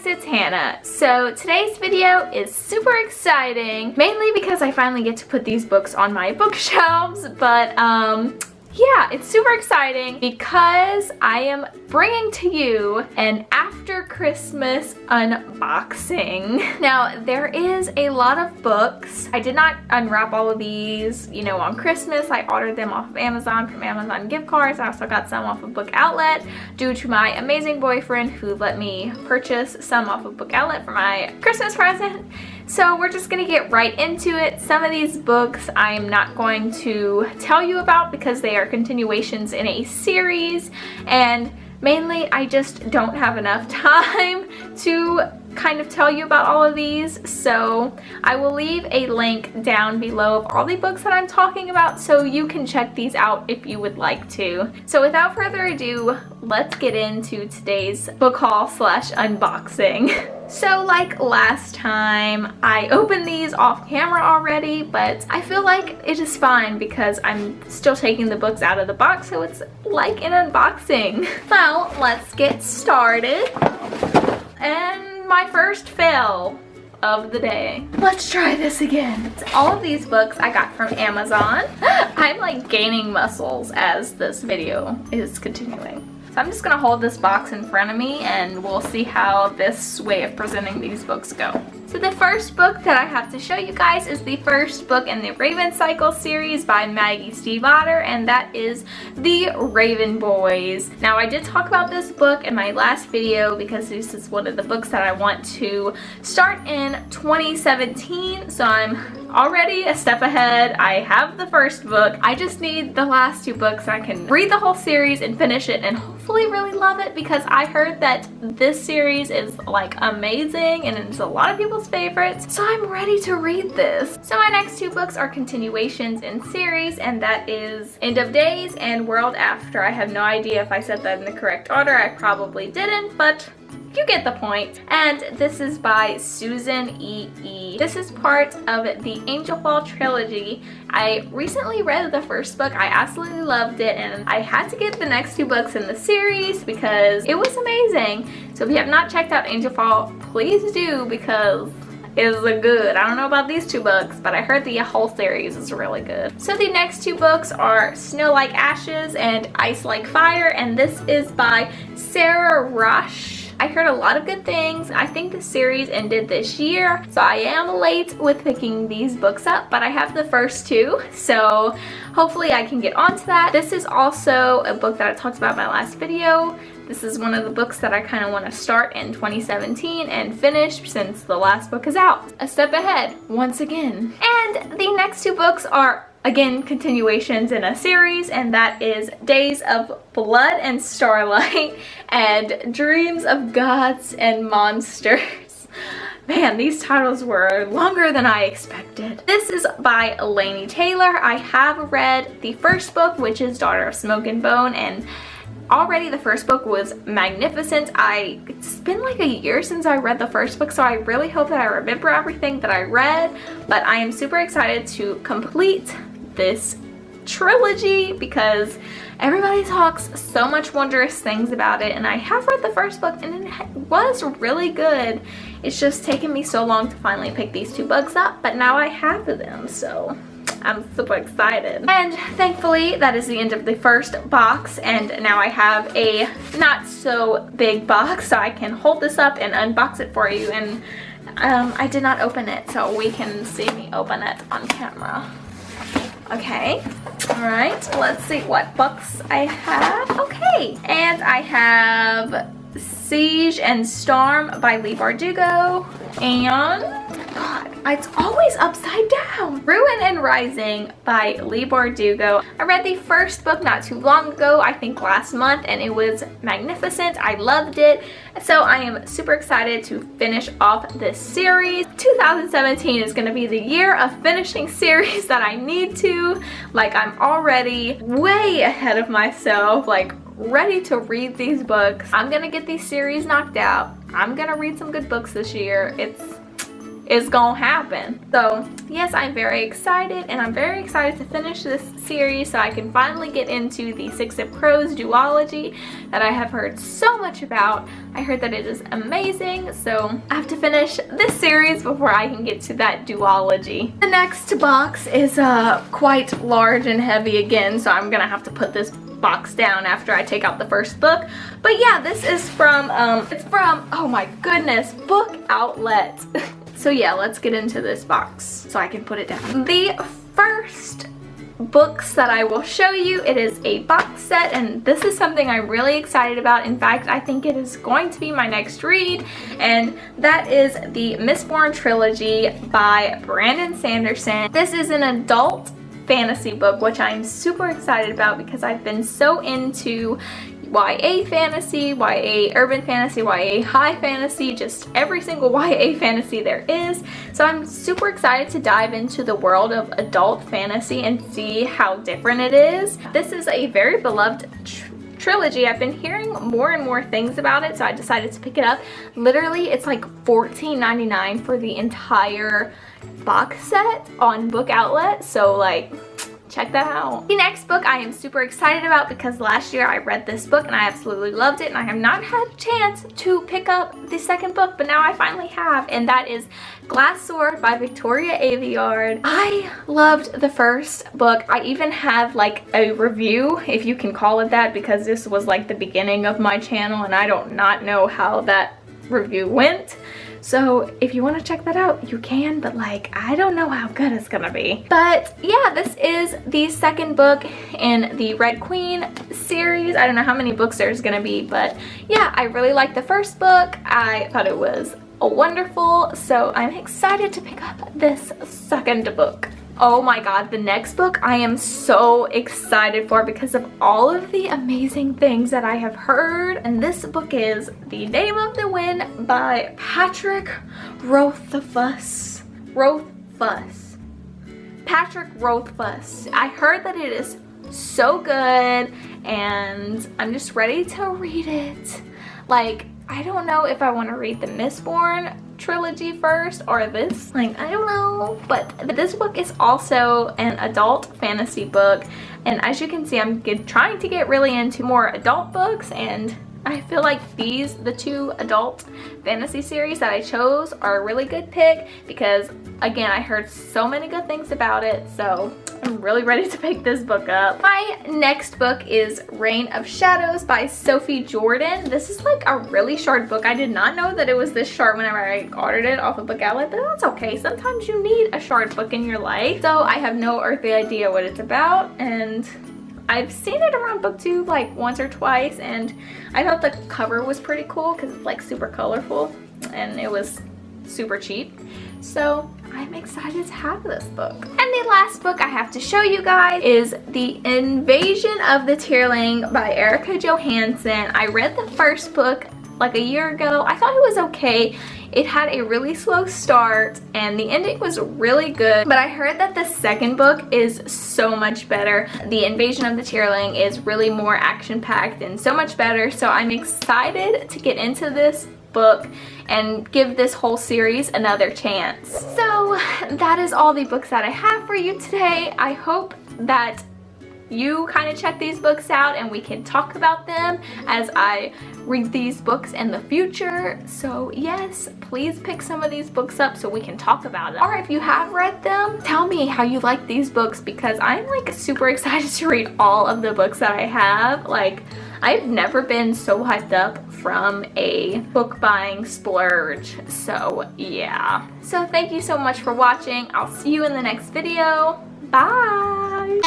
guys, it's Hannah. So today's video is super exciting, mainly because I finally get to put these books on my bookshelves, but yeah, it's super exciting because I am bringing to you an after Christmas unboxing. Now, there is a lot of books. I did not unwrap all of these, you know, on Christmas. I ordered them off of Amazon from Amazon gift cards. I also got some off of Book Outlet due to my amazing boyfriend who let me purchase some off of Book Outlet for my Christmas present. So we're just gonna get right into it. Some of these books I am not going to tell you about because they are continuations in a series, and mainly I just don't have enough time to kind of tell you about all of these, so I will leave a link down below of all the books that I'm talking about so you can check these out if you would like to. So without further ado, let's get into today's book haul slash unboxing. So like last time, I opened these off camera already, but I feel like it is fine because I'm still taking the books out of the box, so it's like an unboxing. So let's get started. And my first fill of the day. Let's try this again. All of these books I got from Amazon. I'm like gaining muscles as this video is continuing. So I'm just gonna hold this box in front of me and we'll see how this way of presenting these books go. So the first book that I have to show you guys is the first book in the Raven Cycle series by Maggie Stiefvater, and that is The Raven Boys. Now I did talk about this book in my last video because this is one of the books that I want to start in 2017, so I'm already a step ahead. I have the first book. I just need the last two books so I can read the whole series and finish it and hopefully really love it, because I heard that this series is like amazing and it's a lot of people's favorites, so I'm ready to read this. So my next two books are continuations in series, and that is End of Days and World After. I have no idea if I said that in the correct order. I probably didn't, but you get the point. And this is by Susan E. This is part of the Angelfall trilogy. I recently read the first book. I absolutely loved it, and I had to get the next two books in the series because it was amazing. So if you have not checked out Angelfall, please do, because it's good. I don't know about these two books, but I heard the whole series is really good. So the next two books are Snow Like Ashes and Ice Like Fire, and this is by Sara Raasch. I heard a lot of good things. I think the series ended this year, so I am late with picking these books up, but I have the first two, so hopefully I can get onto that. This is also a book that I talked about in my last video. This is one of the books that I kind of want to start in 2017 and finish since the last book is out. A step ahead, once again. And the next two books are again continuations in a series, and that is Days of Blood and Starlight and Dreams of Gods and Monsters. Man, these titles were longer than I expected. This is by Lani Taylor. I have read the first book, which is Daughter of Smoke and Bone, and already the first book was magnificent. It's been like a year since I read the first book, so I really hope that I remember everything that I read, but I am super excited to complete this trilogy because everybody talks so much wondrous things about it, and I have read the first book and it was really good. It's just taken me so long to finally pick these two books up, but now I have them, so I'm super excited. And thankfully that is the end of the first box, and now I have a not so big box so I can hold this up and unbox it for you, and I did not open it so we can see me open it on camera. Okay, all right, let's see what books I have. Okay, and I have Siege and Storm by Leigh Bardugo, and God, it's always upside down. Ruin and Rising by Leigh Bardugo. I read the first book not too long ago, I think last month, and it was magnificent. I loved it. So I am super excited to finish off this series. 2017 is going to be the year of finishing series that I need to. Like, I'm already way ahead of myself, like ready to read these books. I'm gonna get these series knocked out. I'm gonna read some good books this year. It's is gonna happen. So yes, I'm very excited, and I'm very excited to finish this series so I can finally get into the Six of Crows duology that I have heard so much about. I heard that it is amazing, so I have to finish this series before I can get to that duology. The next box is quite large and heavy again, so I'm gonna have to put this box down after I take out the first book. But yeah, this is from it's from, oh my goodness, Book Outlet. So yeah, let's get into this box so I can put it down. The first books that I will show you, it is a box set, and this is something I'm really excited about. In fact, I think it is going to be my next read, and that is the Mistborn trilogy by Brandon Sanderson. This is an adult fantasy book, which I'm super excited about because I've been so into YA fantasy, YA urban fantasy, YA high fantasy, just every single YA fantasy there is. So I'm super excited to dive into the world of adult fantasy and see how different it is. This is a very beloved trilogy. I've been hearing more and more things about it, so I decided to pick it up. Literally, it's like $14.99 for the entire box set on Book Outlet, so like, check that out. The next book I am super excited about because last year I read this book and I absolutely loved it, and I have not had a chance to pick up the second book, but now I finally have, and that is Glass Sword by Victoria Aveyard. I loved the first book. I even have like a review, if you can call it that, because this was like the beginning of my channel and I don't not know how that review went. So if you want to check that out, you can, but like, I don't know how good it's gonna be. But yeah, this is the second book in the Red Queen series. I don't know how many books there's gonna be, but yeah, I really liked the first book. I thought it was wonderful, so I'm excited to pick up this second book. Oh my god, the next book I am so excited for because of all of the amazing things that I have heard. And this book is The Name of the Wind by Patrick Rothfuss. Patrick Rothfuss. I heard that it is so good and I'm just ready to read it. Like, I don't know if I want to read the Mistborn trilogy first or this, like, I don't know, but this book is also an adult fantasy book, and as you can see, I'm trying to get really into more adult books, and I feel like the two adult fantasy series that I chose are a really good pick because, again, I heard so many good things about it, so I'm really ready to pick this book up. My next book is Reign of Shadows by Sophie Jordan. This is like a really short book. I did not know that it was this short whenever I ordered it off of Book Outlet, but that's okay. Sometimes you need a short book in your life. So I have no earthly idea what it's about, and I've seen it around BookTube like once or twice, and I thought the cover was pretty cool because it's like super colorful and it was super cheap. So I'm excited to have this book. And the last book I have to show you guys is The Invasion of the Tearling by Erica Johansson. I read the first book like a year ago. I thought it was okay. It had a really slow start and the ending was really good, but I heard that the second book is so much better. The Invasion of the Tearling is really more action-packed and so much better, so I'm excited to get into this book and give this whole series another chance. So that is all the books that I have for you today. I hope that you kind of check these books out and we can talk about them as I read these books in the future. So yes, please pick some of these books up so we can talk about them. Or if you have read them, tell me how you like these books because I'm like super excited to read all of the books that I have. Like, I've never been so hyped up from a book buying splurge. So yeah. So thank you so much for watching. I'll see you in the next video. Bye!